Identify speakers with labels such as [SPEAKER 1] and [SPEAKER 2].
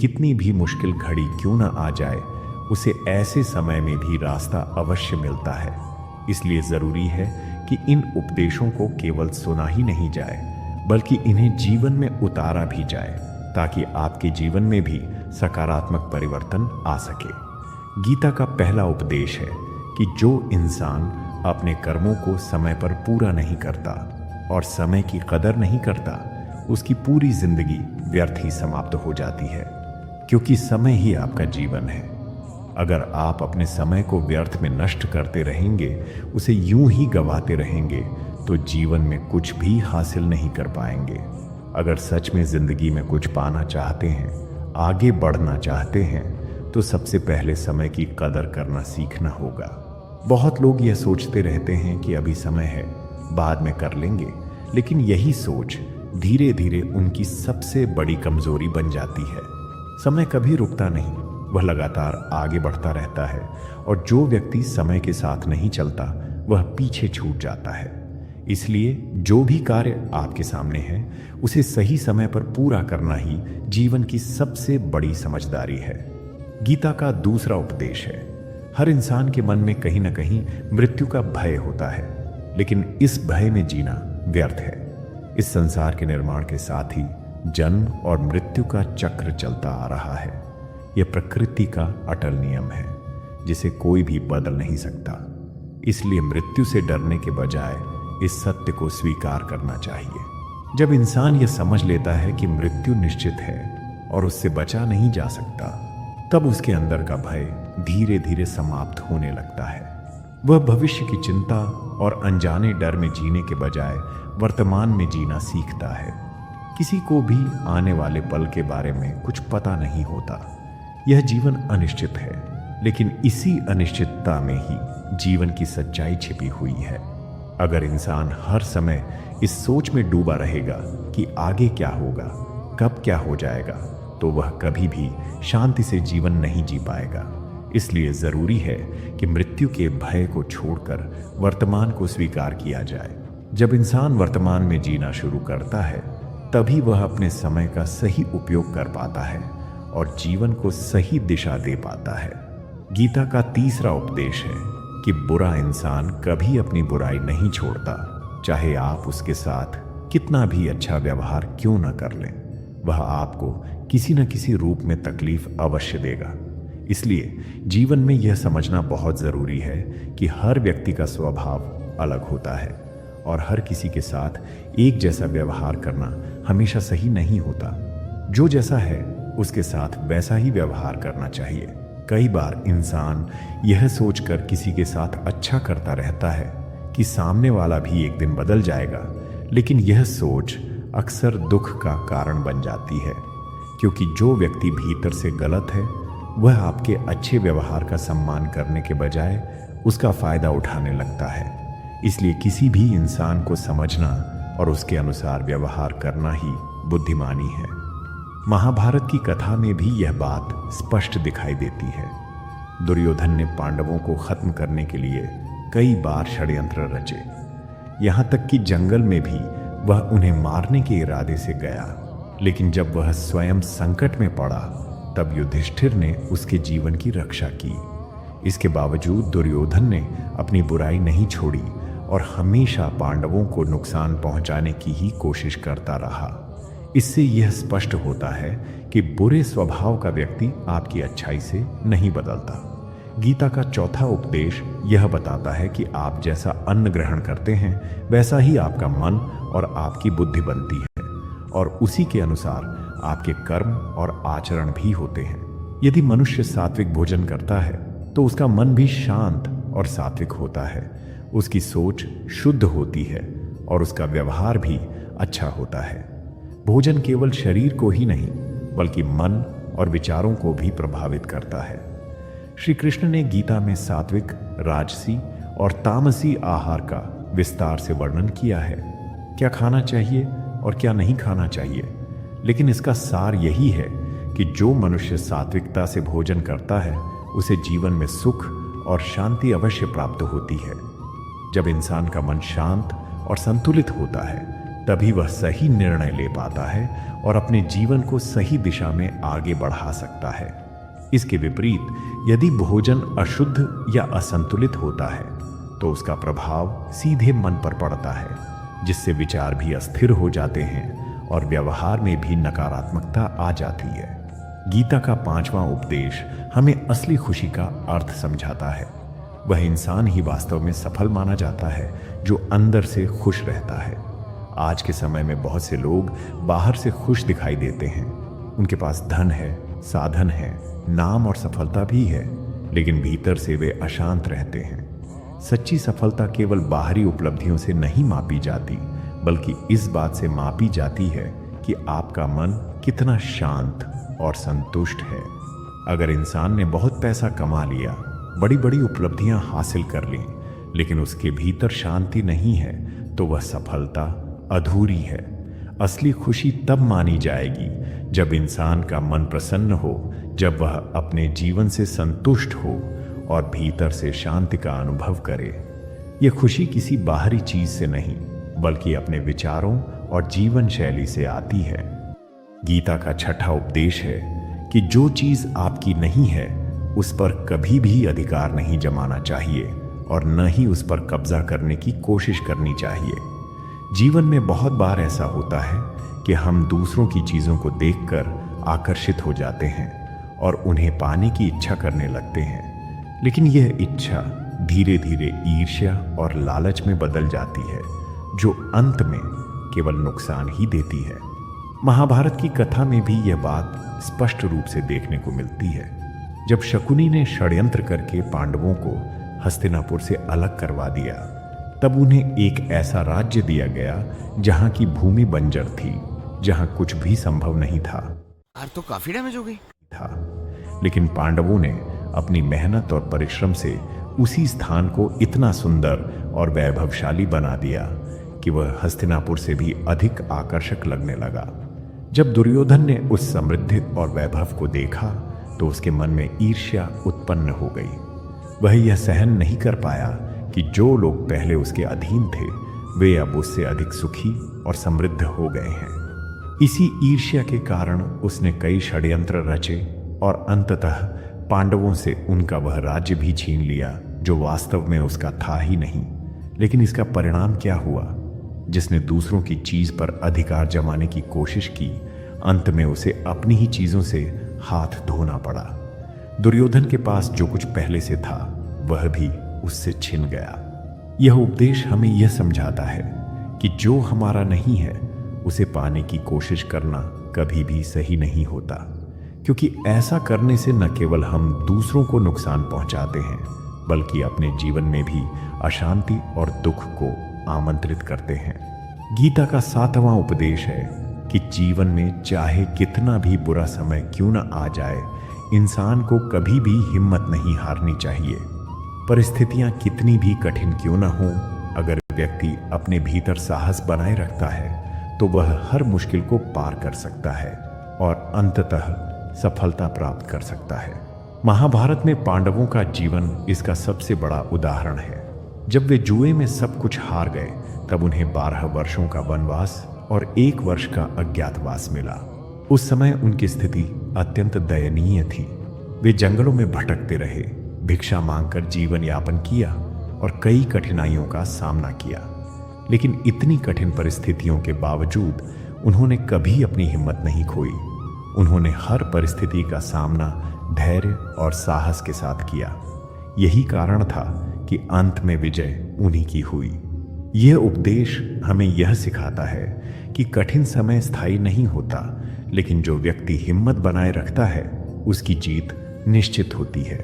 [SPEAKER 1] कितनी भी मुश्किल घड़ी क्यों ना आ जाए, उसे ऐसे समय में भी रास्ता अवश्य मिलता है। इसलिए जरूरी है कि इन उपदेशों को केवल सुना ही नहीं जाए, बल्कि इन्हें जीवन में उतारा भी जाए, ताकि आपके जीवन में भी सकारात्मक परिवर्तन आ सके। गीता का पहला उपदेश है कि जो इंसान अपने कर्मों को समय पर पूरा नहीं करता और समय की कदर नहीं करता, उसकी पूरी जिंदगी व्यर्थ ही समाप्त हो जाती है, क्योंकि समय ही आपका जीवन है। अगर आप अपने समय को व्यर्थ में नष्ट करते रहेंगे, उसे यूं ही गंवाते रहेंगे, तो जीवन में कुछ भी हासिल नहीं कर पाएंगे। अगर सच में जिंदगी में कुछ पाना चाहते हैं, आगे बढ़ना चाहते हैं, तो सबसे पहले समय की कदर करना सीखना होगा। बहुत लोग यह सोचते रहते हैं कि अभी समय है, बाद में कर लेंगे, लेकिन यही सोच धीरे धीरे उनकी सबसे बड़ी कमजोरी बन जाती है। समय कभी रुकता नहीं, वह लगातार आगे बढ़ता रहता है, और जो व्यक्ति समय के साथ नहीं चलता, वह पीछे छूट जाता है। इसलिए जो भी कार्य आपके सामने है, उसे सही समय पर पूरा करना ही जीवन की सबसे बड़ी समझदारी है। गीता का दूसरा उपदेश है, हर इंसान के मन में कहीं ना कहीं मृत्यु का भय होता है, लेकिन इस भय में जीना व्यर्थ है। इस संसार के निर्माण के साथ ही जन्म और मृत्यु का चक्र चलता आ रहा है। यह प्रकृति का अटल नियम है, जिसे कोई भी बदल नहीं सकता। इसलिए मृत्यु से डरने के बजाय इस सत्य को स्वीकार करना चाहिए। जब इंसान यह समझ लेता है कि मृत्यु निश्चित है और उससे बचा नहीं जा सकता, तब उसके अंदर का भय धीरे धीरे समाप्त होने लगता है। वह भविष्य की चिंता और अनजाने डर में जीने के बजाय वर्तमान में जीना सीखता है। किसी को भी आने वाले पल के बारे में कुछ पता नहीं होता। यह जीवन अनिश्चित है, लेकिन इसी अनिश्चितता में ही जीवन की सच्चाई छिपी हुई है। अगर इंसान हर समय इस सोच में डूबा रहेगा कि आगे क्या होगा, कब क्या हो जाएगा, तो वह कभी भी शांति से जीवन नहीं जी पाएगा। इसलिए जरूरी है कि मृत्यु के भय को छोड़कर वर्तमान को स्वीकार किया जाए। जब इंसान वर्तमान में जीना शुरू करता है, तभी वह अपने समय का सही उपयोग कर पाता है और जीवन को सही दिशा दे पाता है। गीता का तीसरा उपदेश है कि बुरा इंसान कभी अपनी बुराई नहीं छोड़ता, चाहे आप उसके साथ कितना भी अच्छा व्यवहार क्यों न कर लें। वह आपको किसी न किसी रूप में तकलीफ अवश्य देगा। इसलिए जीवन में यह समझना बहुत जरूरी है कि हर व्यक्ति का स्वभाव अलग होता है और हर किसी के साथ एक जैसा व्यवहार करना हमेशा सही नहीं होता। जो जैसा है, उसके साथ वैसा ही व्यवहार करना चाहिए। कई बार इंसान यह सोचकर किसी के साथ अच्छा करता रहता है कि सामने वाला भी एक दिन बदल जाएगा, लेकिन यह सोच अक्सर दुख का कारण बन जाती है, क्योंकि जो व्यक्ति भीतर से गलत है, वह आपके अच्छे व्यवहार का सम्मान करने के बजाय उसका फायदा उठाने लगता है। इसलिए किसी भी इंसान को समझना और उसके अनुसार व्यवहार करना ही बुद्धिमानी है। महाभारत की कथा में भी यह बात स्पष्ट दिखाई देती है। दुर्योधन ने पांडवों को खत्म करने के लिए कई बार षड्यंत्र रचे। यहां तक कि जंगल में भी वह उन्हें मारने के इरादे से गया, लेकिन जब वह स्वयं संकट में पड़ा, तब युधिष्ठिर ने उसके जीवन की रक्षा की। इसके बावजूद दुर्योधन ने अपनी बुराई नहीं छोड़ी और हमेशा पांडवों को नुकसान पहुंचाने की ही कोशिश करता रहा। इससे यह स्पष्ट होता है कि बुरे स्वभाव का व्यक्ति आपकी अच्छाई से नहीं बदलता। गीता का चौथा उपदेश यह बताता है कि आप जैसा अन्न ग्रहण करते हैं, वैसा ही आपका मन और आपकी बुद्धि बनती है, और उसी के अनुसार आपके कर्म और आचरण भी होते हैं। यदि मनुष्य सात्विक भोजन करता है, तो उसका मन भी शांत और सात्विक होता है। उसकी सोच शुद्ध होती है और उसका व्यवहार भी अच्छा होता है। भोजन केवल शरीर को ही नहीं, बल्कि मन और विचारों को भी प्रभावित करता है। श्री कृष्ण ने गीता में सात्विक, राजसी और तामसी आहार का विस्तार से वर्णन किया है। क्या खाना चाहिए और क्या नहीं खाना चाहिए, लेकिन इसका सार यही है कि जो मनुष्य सात्विकता से भोजन करता है, उसे जीवन में सुख और शांति अवश्य प्राप्त होती है। जब इंसान का मन शांत और संतुलित होता है, तभी वह सही निर्णय ले पाता है और अपने जीवन को सही दिशा में आगे बढ़ा सकता है। इसके विपरीत यदि भोजन अशुद्ध या असंतुलित होता है तो उसका प्रभाव सीधे मन पर पड़ता है, जिससे विचार भी अस्थिर हो जाते हैं और व्यवहार में भी नकारात्मकता आ जाती है। गीता का 5वां उपदेश हमें असली खुशी का अर्थ समझाता है। वह इंसान ही वास्तव में सफल माना जाता है जो अंदर से खुश रहता है। आज के समय में बहुत से लोग बाहर से खुश दिखाई देते हैं। उनके पास धन है, साधन है, नाम और सफलता भी है, लेकिन भीतर से वे अशांत रहते हैं। सच्ची सफलता केवल बाहरी उपलब्धियों से नहीं मापी जाती, बल्कि इस बात से मापी जाती है कि आपका मन कितना शांत और संतुष्ट है। अगर इंसान ने बहुत पैसा कमा लिया, बड़ी बड़ी उपलब्धियां हासिल कर लीं, लेकिन उसके भीतर शांति नहीं है, तो वह सफलता अधूरी है। असली खुशी तब मानी जाएगी जब इंसान का मन प्रसन्न हो, जब वह अपने जीवन से संतुष्ट हो और भीतर से शांति का अनुभव करे। यह खुशी किसी बाहरी चीज से नहीं, बल्कि अपने विचारों और जीवन शैली से आती है। गीता का 6वां उपदेश है कि जो चीज आपकी नहीं है उस पर कभी भी अधिकार नहीं जमाना चाहिए और न ही उस पर कब्जा करने की कोशिश करनी चाहिए। जीवन में बहुत बार ऐसा होता है कि हम दूसरों की चीजों को देखकर आकर्षित हो जाते हैं और उन्हें पाने की इच्छा करने लगते हैं, लेकिन यह इच्छा धीरे धीरे ईर्ष्या और लालच में बदल जाती है, जो अंत में केवल नुकसान ही देती है। महाभारत की कथा में भी यह बात स्पष्ट रूप से देखने को मिलती है। जब शकुनी ने षड्यंत्र करके पांडवों को हस्तिनापुर से अलग करवा दिया, तब उन्हें एक ऐसा राज्य दिया गया जहां की भूमि बंजर थी, जहां कुछ भी संभव नहीं था।
[SPEAKER 2] यार तो काफी डैमेज हो गई
[SPEAKER 1] था। लेकिन पांडवों ने अपनी मेहनत और परिश्रम से उसी स्थान को इतना सुंदर और वैभवशाली बना दिया कि वह हस्तिनापुर से भी अधिक आकर्षक लगने लगा। जब दुर्योधन ने उस समृद्धि और वैभव को देखा तो उसके मन में ईर्ष्या उत्पन्न हो गई। वह यह सहन नहीं कर पाया कि जो लोग पहले उसके अधीन थे वे अब उससे अधिक सुखी और समृद्ध हो गए हैं। इसी ईर्ष्या के कारण उसने कई षड्यंत्र रचे और अंततः पांडवों से उनका वह राज्य भी छीन लिया जो वास्तव में उसका था ही नहीं। लेकिन इसका परिणाम क्या हुआ? जिसने दूसरों की चीज पर अधिकार जमाने की कोशिश की, अंत में उसे अपनी ही चीजों से हाथ धोना पड़ा। दुर्योधन के पास जो कुछ पहले से था वह भी उससे छिन गया। यह उपदेश हमें यह समझाता है कि जो हमारा नहीं है उसे पाने की कोशिश करना कभी भी सही नहीं होता, क्योंकि ऐसा करने से न केवल हम दूसरों को नुकसान पहुंचाते हैं, बल्कि अपने जीवन में भी अशांति और दुख को आमंत्रित करते हैं। गीता का 7वां उपदेश है कि जीवन में चाहे कितना भी बुरा समय क्यों न आ जाए, इंसान को कभी भी हिम्मत नहीं हारनी चाहिए। परिस्थितियां कितनी भी कठिन क्यों न हो, अगर व्यक्ति अपने भीतर साहस बनाए रखता है तो वह हर मुश्किल को पार कर सकता है और अंततः सफलता प्राप्त कर सकता है। महाभारत में पांडवों का जीवन इसका सबसे बड़ा उदाहरण है। जब वे जुए में सब कुछ हार गए तब उन्हें 12 वर्षों का वनवास और 1 वर्ष का अज्ञातवास मिला। उस समय उनकी स्थिति अत्यंत दयनीय थी। वे जंगलों में भटकते रहे, भिक्षा मांगकर जीवन यापन किया और कई कठिनाइयों का सामना किया। लेकिन इतनी कठिन परिस्थितियों के बावजूद उन्होंने कभी अपनी हिम्मत नहीं खोई। उन्होंने हर परिस्थिति का सामना धैर्य और साहस के साथ किया। यही कारण था कि अंत में विजय उन्हीं की हुई। यह उपदेश हमें यह सिखाता है कि कठिन समय स्थायी नहीं होता, लेकिन जो व्यक्ति हिम्मत बनाए रखता है उसकी जीत निश्चित होती है।